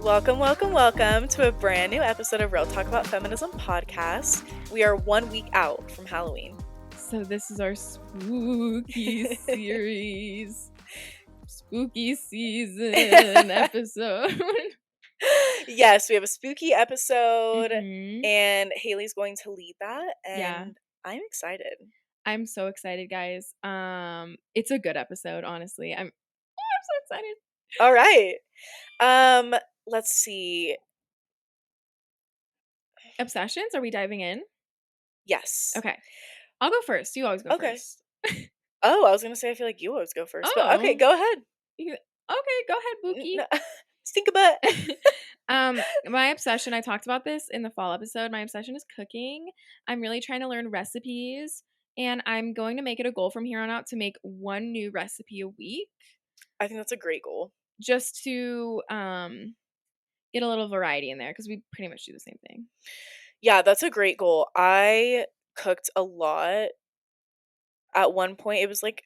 Welcome to a brand new episode of Real Talk About Feminism podcast. We are 1 week out from Halloween. So this is our spooky series, spooky season episode. Yes, we have a spooky episode, Mhm. and Haley's going to lead that, and Yeah. I'm excited. I'm so excited, guys. It's a good episode, honestly. I'm so excited. All right. Let's see. Obsessions? Are we diving in? Yes. Okay. I'll go first. You always go Okay. first. Oh, I was gonna say I feel like you always go first, but okay, Oh. go ahead. Okay, go ahead, Bookie. Stink a butt. My obsession, I talked about this in the fall episode. My obsession is cooking. I'm really trying to learn recipes, and I'm going to make it a goal from here on out to make one new recipe a week, I think that's a great goal. just to get a little variety in there because we pretty much do the same thing. Yeah, that's a great goal. I cooked a lot. At one point, it was like,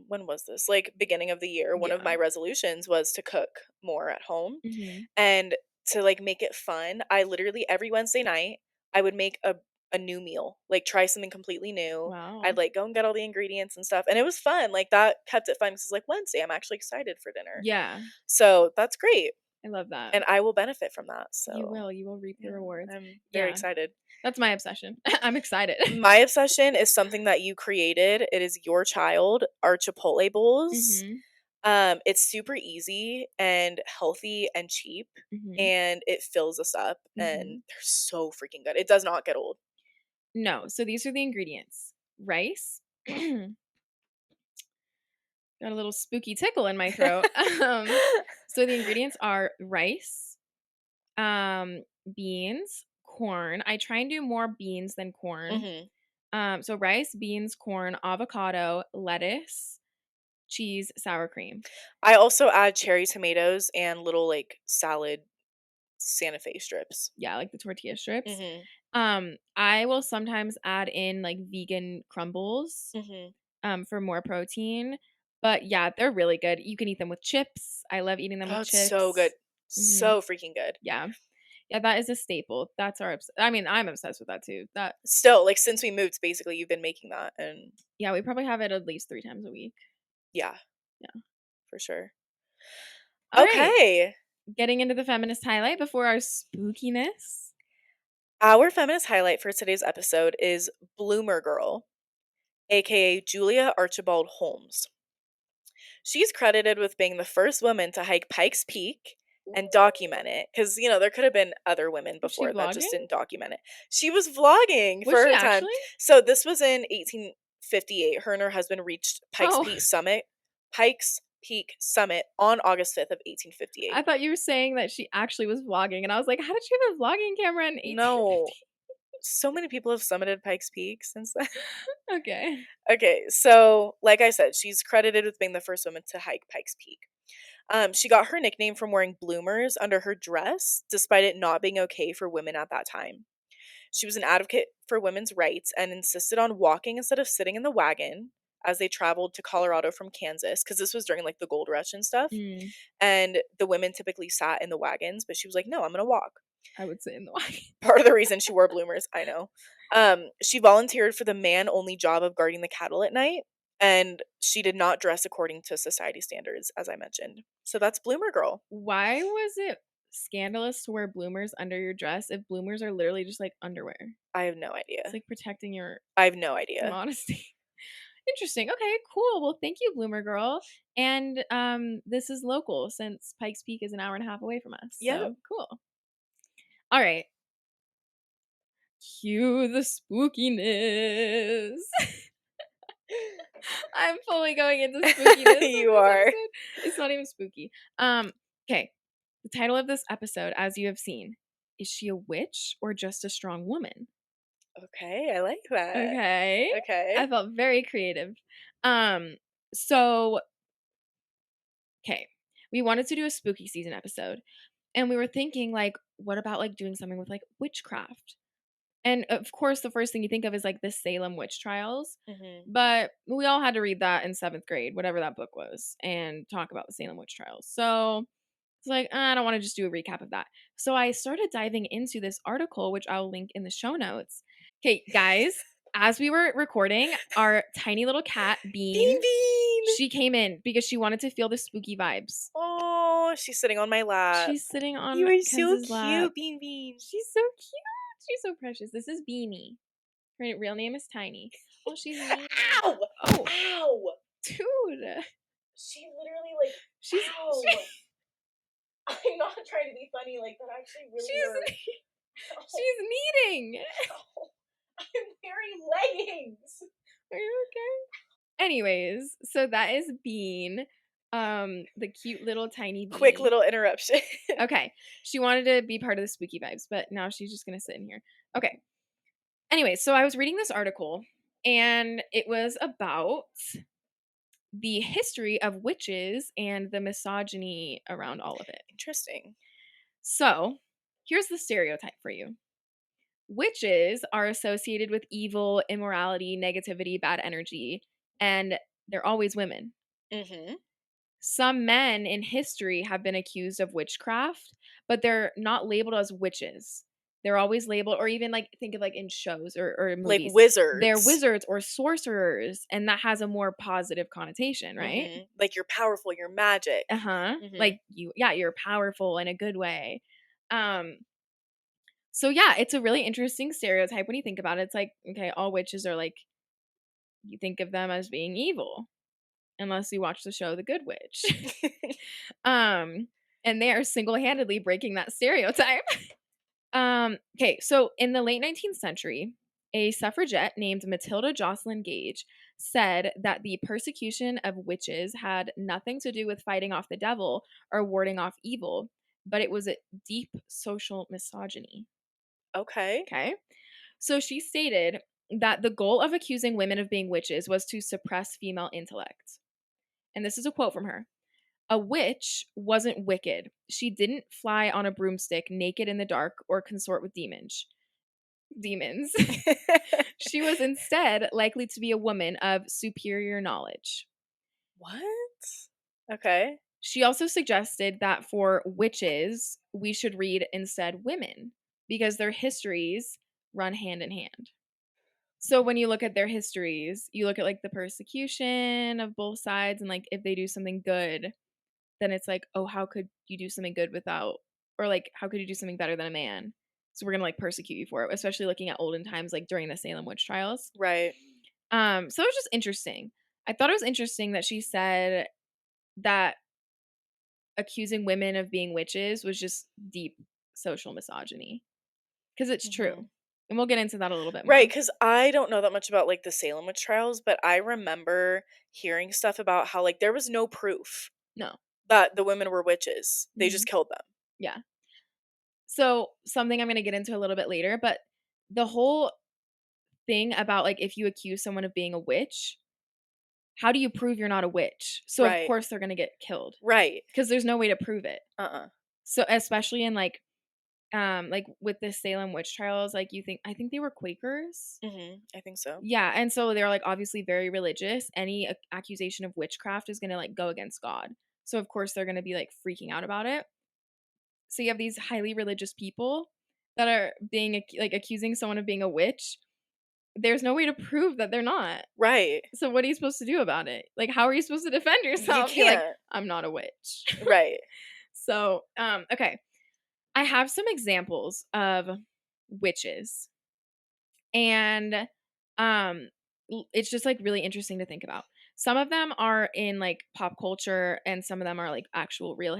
when was this? Like beginning of the year. One of Yeah. my resolutions was to cook more at home Mm-hmm. and to like make it fun. I literally every Wednesday night I would make a new meal, like try something completely new. Wow. I'd like go and get all the ingredients and stuff, and it was fun. Like that kept it fun because it's like Wednesday. I'm actually excited for dinner. Yeah, So that's great, I love that. and I will benefit from that. So You will reap the rewards. I'm very Yeah. excited. That's my obsession. I'm excited. My obsession is something that you created. It is your child, our Chipotle bowls. Mm-hmm. It's super easy and healthy and cheap, Mm-hmm. and it fills us up, and Mm-hmm. they're so freaking good. It does not get old. No, so these are the ingredients. Rice. Got a little spooky tickle in my throat. So the ingredients are rice, beans, corn. I try and do more beans than corn. Mhm. So rice, beans, corn, avocado, lettuce, cheese, sour cream. I also add cherry tomatoes and little like salad Santa Fe strips. Yeah, like the tortilla strips. Mhm. I will sometimes add in like vegan crumbles Mhm. for more protein. But yeah, they're really good. You can eat them with chips. I love eating them Oh, with it's chips. so good. Mhm. So freaking good. Yeah. Yeah, that is a staple. That's our I mean, I'm obsessed with that too. That Still, like since we moved, basically you've been making that, and yeah, we probably have it at least 3 times a week. yeah, Yeah. for sure. All right. Okay. Getting into the feminist highlight before our spookiness. Our feminist highlight for today's episode is Bloomer Girl, aka Julia Archibald Holmes. She's credited with being the first woman to hike Pikes Peak and document it, because there could have been other women Was she before that just vlogging? didn't document it. She was vlogging Was for she her time. actually? So this was in 1858. Her and her husband reached Pikes Oh. Peak Summit on August 5th of 1858. I thought you were saying that she actually was vlogging, and I was like, how did she have a vlogging camera in 1850? No. So many people have summited Pikes Peak since then. Okay. Okay, so like I said, she's credited with being the first woman to hike Pikes Peak. She got her nickname from wearing bloomers under her dress, despite it not being okay for women at that time. She was an advocate for women's rights and insisted on walking instead of sitting in the wagon as they traveled to Colorado from Kansas, because this was during like the gold rush and stuff. Mm, And the women typically sat in the wagons, but she was like, no, I'm going to walk. I would sit in the wagon. Part of the reason she wore bloomers, I know. She volunteered for the man-only job of guarding the cattle at night, and she did not dress according to society standards, as I mentioned. So that's Bloomer Girl. Why was it scandalous to wear bloomers under your dress if bloomers are literally just like underwear? I have no idea. It's like protecting your I have no idea. modesty. Interesting. Okay, cool. Well, thank you, Bloomer Girl. And this is local since Pikes Peak is an hour and a half away from us. Yep. So cool. All right. Cue the spookiness. I'm fully going into spookiness. You are. It's not even spooky. Okay. The title of this episode, as you have seen, is she a witch or just a strong woman? Okay, I like that. Okay. Okay. I felt very creative. So okay. We wanted to do a spooky season episode. And we were thinking, like, what about like doing something with like witchcraft? And of course, the first thing you think of is like the Salem witch trials. Mm-hmm. But we all had to read that in 7th grade, whatever that book was, and talk about the Salem witch trials. So So like, I don't want to just do a recap of that. So I started diving into this article, which I'll link in the show notes. Okay, guys, as we were recording, our tiny little cat, Bean Bean, Bean! she came in because she wanted to feel the spooky vibes. Oh, she's sitting on my lap. She's sitting on You are so Kenz's lap. cute, Bean Bean. She's so cute. She's so precious. This is Beanie. Her real name is Tiny. Oh, she's mean. Ow! Oh, Ow! dude. She literally, like, She's ow! I'm not trying to be funny, like, that actually really hurt. she's kneading. I'm wearing leggings. Are you okay? Anyways, so that is Bean. The cute little tiny Beanie. Quick little interruption. Okay. She wanted to be part of the spooky vibes, but now she's just gonna sit in here. Okay. Anyway, so I was reading this article and it was about the history of witches and the misogyny around all of it. Interesting. So, here's the stereotype for you. Witches are associated with evil, immorality, negativity, bad energy, and they're always women. Mm-hmm. Some men in history have been accused of witchcraft, but they're not labeled as witches. They're always labeled, or even like think of like in shows or Like movies. wizards. They're wizards or sorcerers, and that has a more positive connotation, right? Mm-hmm. Like you're powerful, you're magic. Uh-huh. Mhm. Like you're powerful in a good way. So yeah, it's a really interesting stereotype when you think about it. It's like, okay, all witches are like, you think of them as being evil, unless you watch the show The Good Witch. And they are single-handedly breaking that stereotype. Okay, so in the late 19th century, a suffragette named Matilda Jocelyn Gage said that the persecution of witches had nothing to do with fighting off the devil or warding off evil, but it was a deep social misogyny. Okay. Okay. So she stated that the goal of accusing women of being witches was to suppress female intellect. And this is a quote from her. A witch wasn't wicked. She didn't fly on a broomstick naked in the dark or consort with demons. She was instead likely to be a woman of superior knowledge. What? Okay. She also suggested that for witches, we should read instead women because their histories run hand in hand. So when you look at their histories, you look at like the persecution of both sides and like if they do something good, then it's like, oh, how could you do something good without, or like, how could you do something better than a man? So we're gonna like persecute you for it, especially looking at olden times, like during the Salem witch trials. Right. So it was just interesting. I thought it was interesting that she said that accusing women of being witches was just deep social misogyny. Because it's true. And we'll get into that a little bit more. Right, because I don't know that much about like the Salem witch trials, but I remember hearing stuff about how like there was no proof No. that the women were witches. They just killed them. Yeah. So something I'm going to get into a little bit later, but the whole thing about like if you accuse someone of being a witch, how do you prove you're not a witch? So Right. of course they're going to get killed Right. because there's no way to prove it. Uh-uh. So especially in like with the Salem witch trials, like I think they were Quakers. Mm-hmm. I think so. Yeah, and so they're like obviously very religious. Any accusation of witchcraft is going to like go against God. So of course they're going to be like freaking out about it. So you have these highly religious people that are being like accusing someone of being a witch. There's no way to prove that they're not. Right. So what are you supposed to do about it? Like, how are you supposed to defend yourself? You can't. Be like, I'm not a witch. Right. So, okay. I have some examples of witches. And it's just like really interesting to think about. Some of them are in like pop culture and some of them are like actual real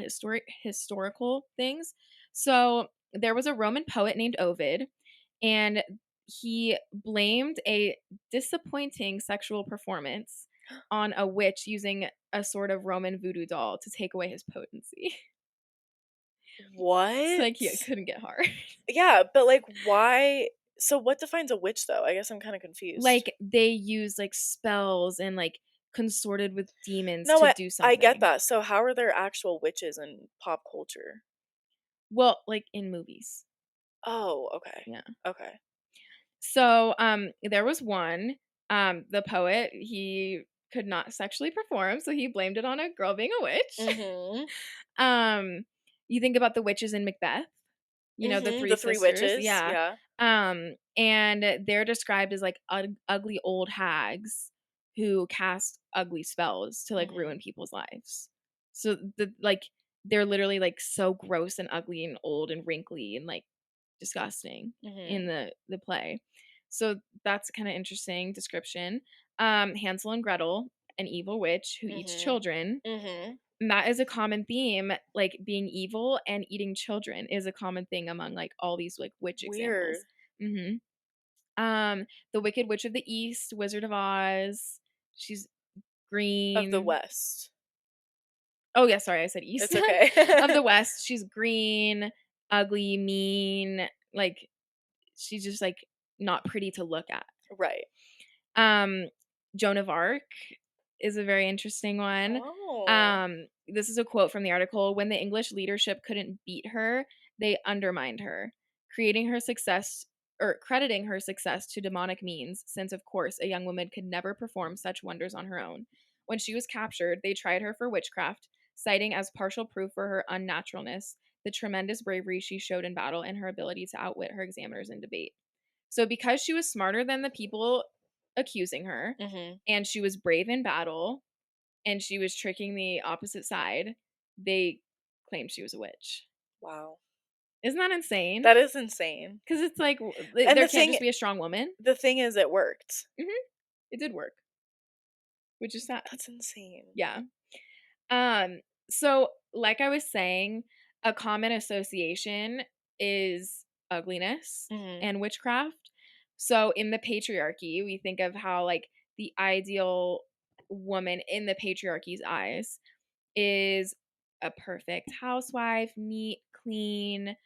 historical things. So, there was a Roman poet named Ovid and he blamed a disappointing sexual performance on a witch using a sort of Roman voodoo doll to take away his potency. What? It's like he couldn't get hard. Yeah, but like why? So what defines a witch though? I guess I'm kind of confused. Like they use like spells and like consorted with demons no, to do something. I get that. So how are there actual witches in pop culture? Well, like in movies. Oh, okay. Yeah. Okay. So, there was one, the poet, he could not sexually perform, so he blamed it on a girl being a witch. Mm-hmm. You think about the witches in Macbeth, the Mhm, three the 3 sisters, witches, yeah. yeah. And they're described as like ugly old hags who cast ugly spells to like Mhm, ruin people's lives. So they're literally like so gross and ugly and old and wrinkly and like disgusting in mhm, the play. So that's kind of interesting description. Hansel and Gretel, an evil witch who eats mhm, children. mhm. And that is a common theme, like being evil and eating children is a common thing among like all these like witch Weird. examples. Mhm. The Wicked Witch of the East, Wizard of Oz. She's Of the green. West. Oh yeah, sorry, I said East. It's okay. Of the West, she's green, ugly, mean, like she's just like not pretty to look at. Right. Um, Joan of Arc is a very interesting one. Oh. This is a quote from the article. When the English leadership couldn't beat her, they undermined her, creating her success or crediting her success to demonic means, since of course a young woman could never perform such wonders on her own. When she was captured, they tried her for witchcraft, citing as partial proof for her unnaturalness the tremendous bravery she showed in battle and her ability to outwit her examiners in debate. So because she was smarter than the people accusing her, Mhm. and she was brave in battle, and she was tricking the opposite side, they claimed she was a witch. Wow. Isn't that insane? That is insane. Because it's like And there can't just be a strong woman. the thing is it worked. Mhm. It did work, which is sad. That's insane. Yeah. Um, so like I was saying, a common association is ugliness Mhm. and witchcraft. So in the patriarchy, we think of how like the ideal woman in the patriarchy's eyes is a perfect housewife, neat, clean,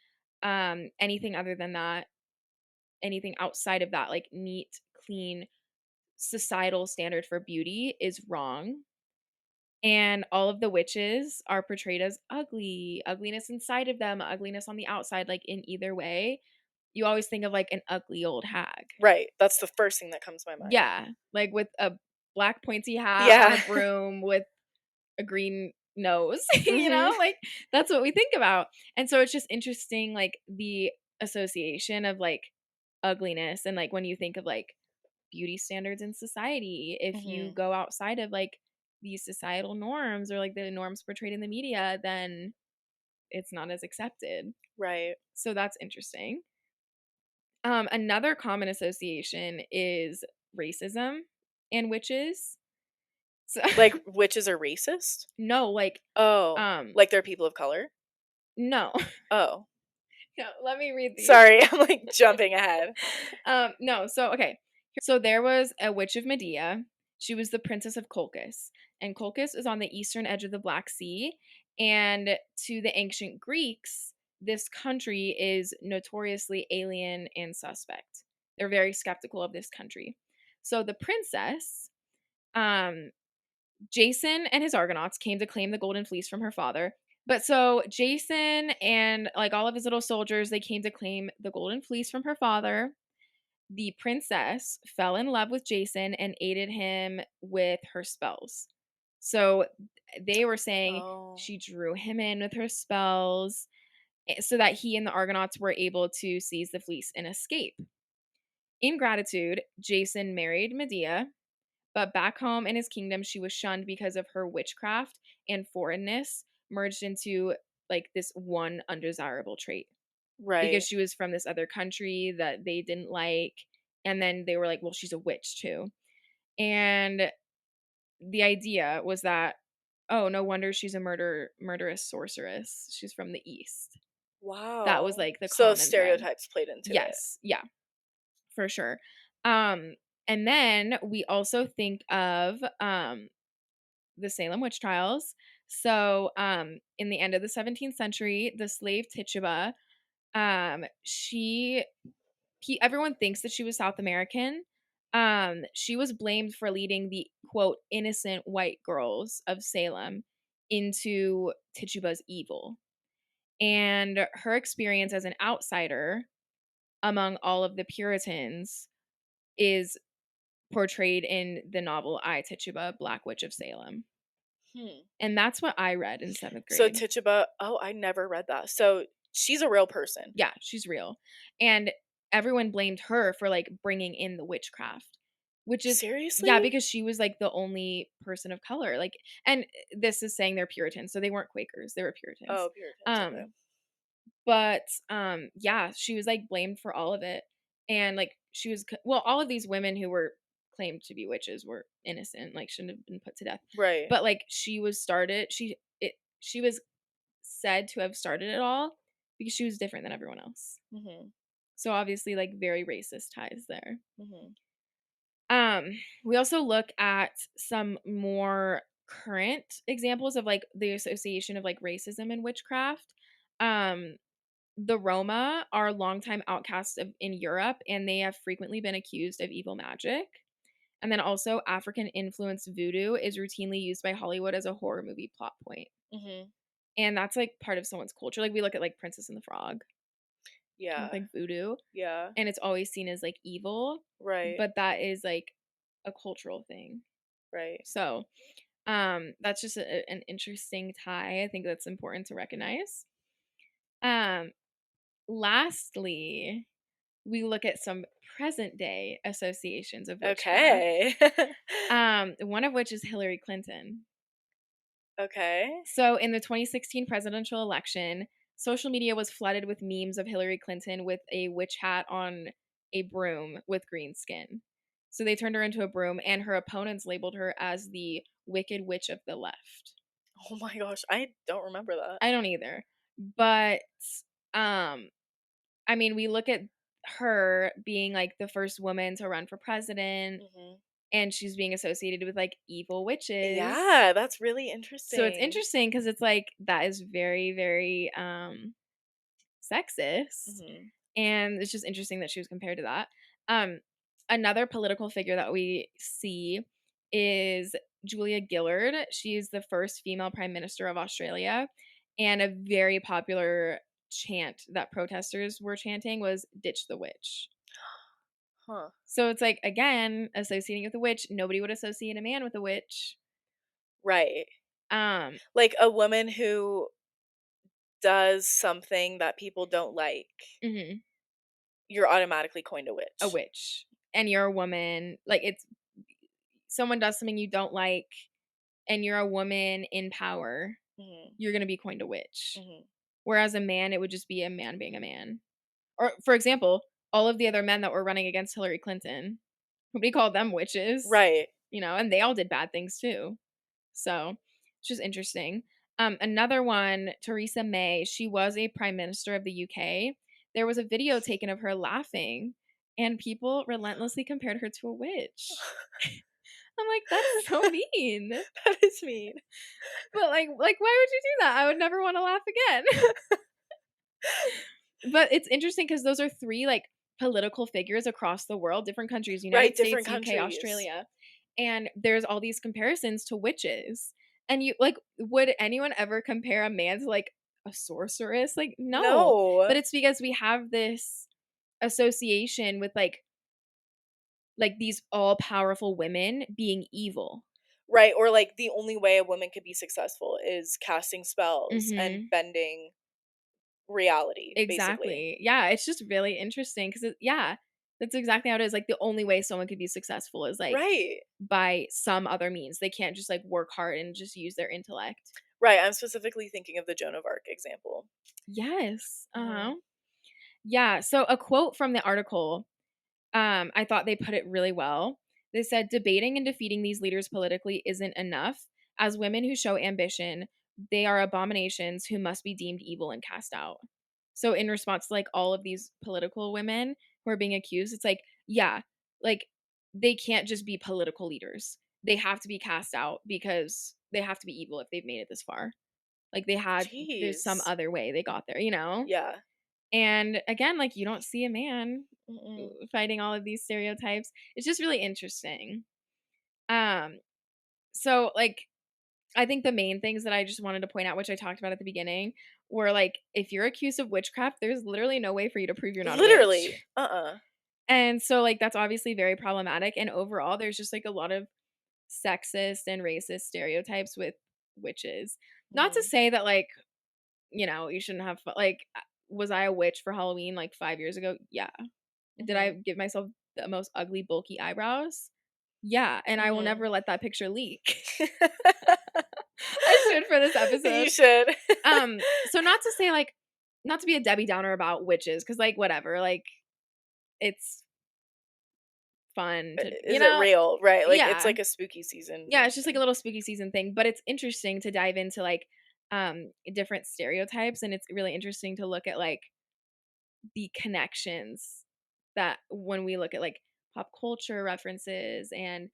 anything other than that, anything outside of that, like neat, clean, societal standard for beauty is wrong. And all of the witches are portrayed as ugly, ugliness inside of them, ugliness on the outside, like in either way. You always think of like an ugly old hag. Right. That's the first thing that comes to my mind. Yeah, like with a black pointy hat on Yeah. a broom with a green nose, Mhm. like that's what we think about. And so it's just interesting, like the association of like ugliness and like when you think of like beauty standards in society, if you Mhm. go outside of like these societal norms or like the norms portrayed in the media, then it's not as accepted. Right. So that's interesting. Another common association is racism and witches. So Like witches are racist? no, like Oh, um like they're people of color? no. Oh. No, let me read these. Sorry, I'm like jumping ahead. No, so okay. So there was a witch of Medea. She was the princess of Colchis. And Colchis is on the eastern edge of the Black Sea. And to the ancient Greeks, this country is notoriously alien and suspect. They're very skeptical of this country. So the princess, um, Jason and his Argonauts came to claim the golden fleece from her father. But so Jason and like all of his little soldiers, they came to claim the golden fleece from her father. The princess fell in love with Jason and aided him with her spells. So they were saying Oh. she drew him in with her spells so that he and the Argonauts were able to seize the fleece and escape. In gratitude, Jason married Medea, but back home in his kingdom, she was shunned because of her witchcraft and foreignness merged into like this one undesirable trait because Right. she was from this other country that they didn't like. And then they were like, well, she's a witch too. And the idea was that, oh, no wonder she's a murderous sorceress. She's from the East. That was Wow. like the So common thread. stereotypes played into it. Yes. Yeah, for sure. And then we also think of the Salem witch trials. So, in the end of the 17th century, the slave Tituba, she everyone thinks that she was South American. She was blamed for leading the quote innocent white girls of Salem into Tituba's evil. And her experience as an outsider among all of the Puritans is portrayed in the novel I, Tituba, Black Witch of Salem. Hmm. And that's what I read in 7th So grade. Tituba, oh, I never read that. So she's a real person. Yeah, she's real. And everyone blamed her for, like, bringing in the witchcraft, which is yeah, Seriously? because she was, like, the only person of color, like and this is saying they're Puritans, so they weren't Quakers, they were Puritans. Oh, Puritans, okay. Um, but, yeah, she was, like, blamed for all of it, and, like, she was c well, all of these women who were claimed to be witches were innocent, like, shouldn't have been put to death. Right. But, like, she was said to have started it all because she was different than everyone else. Mhm. So obviously, like, very racist ties there. Mhm. Um, we also look at some more current examples of like the association of like racism and witchcraft. Um, the Roma are longtime outcasts in Europe, and they have frequently been accused of evil magic. And then also, African influenced voodoo is routinely used by Hollywood as a horror movie plot point. Mhm. And that's like part of someone's culture. Like we look at like Princess and the Frog with Yeah. like voodoo, Yeah. and it's always seen as like evil, Right. but that is like a cultural thing. Right. So, that's just an interesting tie. I think that's important to recognize. Um, lastly, we look at some present day associations of witchcraft. Okay. One of which is Hillary Clinton. Okay. So, in the 2016 presidential election, social media was flooded with memes of Hillary Clinton with a witch hat on a broom with green skin. So, they turned her into a broom, and her opponents labeled her as the Wicked Witch of the Left. Oh my gosh, I don't remember that. I don't either. But, um, I mean, we look at her being like the first woman to run for president, Mhm. and she's being associated with like evil witches. Yeah, that's really So it's interesting. interesting because it's like that is very, very sexist. Mhm. And it's just interesting that she was compared to that. Um, another political figure that we see is Julia Gillard. She's the first female prime minister of Australia, and a very popular chant that protesters were chanting was "Ditch the witch." Huh. So it's like again associating with a witch. Nobody would associate a man with a witch. Right. Um, Like a woman who does something that people don't like, mhm, you're automatically coined a a witch. witch, and you're a woman. Like it's someone does something you don't like, and you're a woman in power. Mhm. You're gonna be coined a witch. Mhm. Whereas a man, it would just be a man being a man. Or, for example, all of the other men that were running against Hillary Clinton, nobody called them witches, Right. and they all did bad things too. So it's just interesting. Another one, Theresa May, she was a prime minister of the UK. There was a video taken of her laughing, and people relentlessly compared her to a witch. I'm like, that's so mean. That is mean. But like why would you do that? I would never want to laugh again. But it's interesting because those are 3, like, political figures across the world, different countries, Right, United different States, UK, countries. Australia, and there's all these comparisons to witches. And you like, would anyone ever compare a man to, like, a sorceress? Like, no. No. But it's because we have this association with, like, these all-powerful women being evil. Right, or like the only way a woman could be successful is casting spells and Mhm. bending reality, basically. Exactly. Yeah, it's just really interesting because yeah, that's exactly how it is. Like, the only way someone could be successful is, like, Right. by some other means. They can't just, like, work hard and just use their intellect. Right, I'm specifically thinking of the Joan of Arc example. Yes. Mhm. Uh-huh. Yeah, so a quote from the article, I thought they put it really well. They said, "Debating and defeating these leaders politically isn't enough. As women who show ambition, they are abominations who must be deemed evil and cast out." So in response to, like, all of these political women who are being accused, it's like, yeah, like, they can't just be political leaders. They have to be cast out because they have to be evil if they've made it this far. Like, there's some Jeez. other way they got there? Yeah. And again, like, you don't see a man Mm-mm. fighting all of these stereotypes. It's just really interesting. Um, so, like, I think the main things that I just wanted to point out, which I talked about at the beginning, were like, if you're accused of witchcraft, there's literally no way for you to prove you're not a witch. Literally. Uh-uh. And so, like, that's obviously very problematic. And overall, there's just like a lot of sexist and racist stereotypes with witches. Not to say that like, you know, you shouldn't have like, was I a witch for Halloween like 5 years ago? Yeah. Did I give myself the most ugly bulky eyebrows? Yeah, and I will never let that picture leak. I should for this episode. You should. So not to say like, not to be a Debbie Downer about witches, because like whatever, like it's fun to, you Is know, it real? Right. Like yeah. it's like a spooky season. Yeah, it's just like a little spooky season thing, but it's interesting to dive into like different stereotypes, and it's really interesting to look at like the connections that when we look at like pop culture references and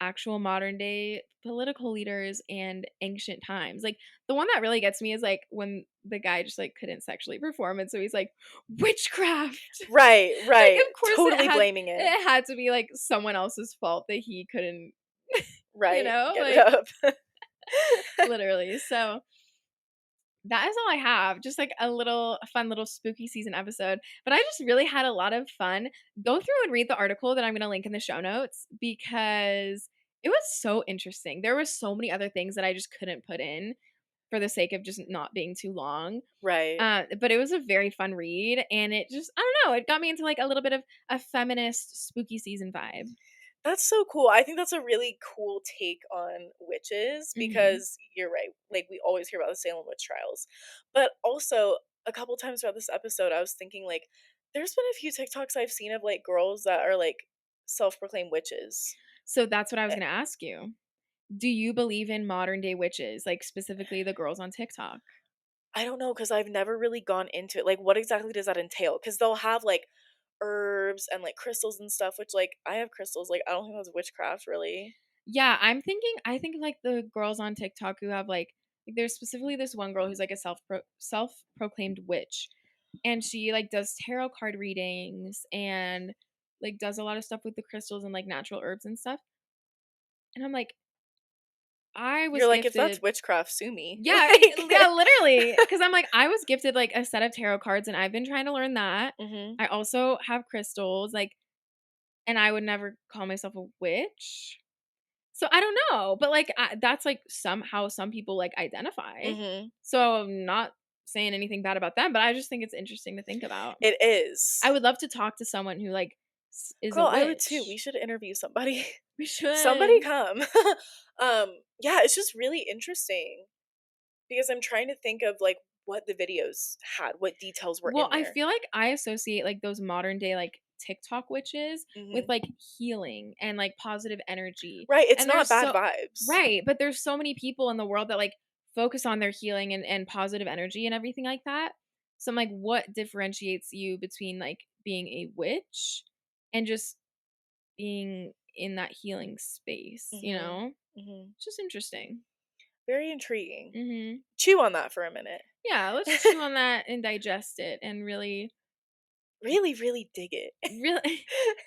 actual modern day political leaders and ancient times. Like the one that really gets me is like when the guy just like couldn't sexually perform, and so he's like witchcraft. Right, right. Like, of course Totally blaming it. It had to be like someone else's fault that he couldn't, right, you know, get like, it up. literally. So that is all I have. Just like a fun little spooky season episode. But I just really had a lot of fun. Go through and read the article that I'm going to link in the show notes because it was so interesting. There were so many other things that I just couldn't put in for the sake of just not being too long. Right. But it was a very fun read, and it just, I don't know, it got me into like a little bit of a feminist spooky season vibe. That's so cool. I think that's a really cool take on witches because you're right. Like we always hear about the Salem witch trials. But also a couple times throughout this episode I was thinking like there's been a few TikToks I've seen of like girls that are like self-proclaimed witches. So that's what I was going to ask you. Do you believe in modern day witches, like specifically the girls on TikTok? I don't know because I've never really gone into it. Like what exactly does that entail? Because they'll have like herbs and like crystals and stuff, which like I have crystals. Like I don't think that's witchcraft really. Yeah, I think like the girls on TikTok who have like there's specifically this one girl who's like a self-proclaimed witch, and she like does tarot card readings and like does a lot of stuff with the crystals and like natural herbs and stuff. And I'm like, You're like, if that's witchcraft, sue me. Yeah, like, yeah, literally. Because I'm like, I was gifted like a set of tarot cards, and I've been trying to learn that. I also have crystals, like, and I would never call myself a witch. So I don't know, but like that's like somehow some people like identify. So I'm not saying anything bad about them, but I just think it's interesting to think about. It is. I would love to talk to someone who like is Girl, a witch. I would too. We should interview somebody. We should. Somebody come. Yeah, it's just really interesting because I'm trying to think of like what the videos had, what details were in there. Well, I feel like I associate like those modern day like TikTok witches with like healing and like positive energy. Right, it's and not bad vibes. Right, but there's so many people in the world that like focus on their healing and positive energy and everything like that. So I'm like, what differentiates you between like being a witch and just being in that healing space, you know? It's just interesting. Very intriguing. Chew on that for a minute. Yeah, let's chew on that and digest it and really dig it.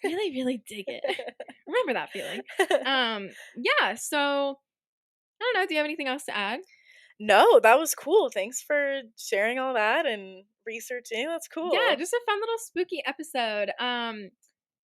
really dig it. Remember that feeling. Yeah, so I don't know, do you have anything else to add? No, that was cool. Thanks for sharing all that and researching. That's cool. Yeah, just a fun little spooky episode.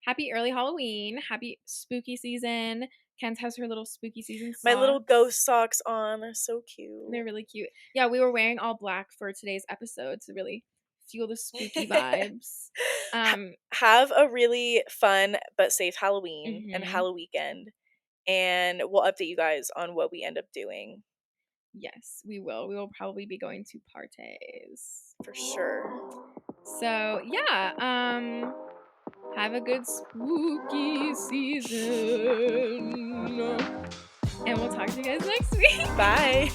Happy early Halloween. Happy spooky season. Kent has her little spooky season socks. My little ghost socks on. They're so cute. They're really cute. Yeah, we were wearing all black for today's episode to really feel the spooky vibes. Have a really fun but safe Halloween and Halloween weekend. And we'll update you guys on what we end up doing. Yes, we will. We will probably be going to parties. For sure. So, yeah, have a good spooky season. And we'll talk to you guys next week. Bye.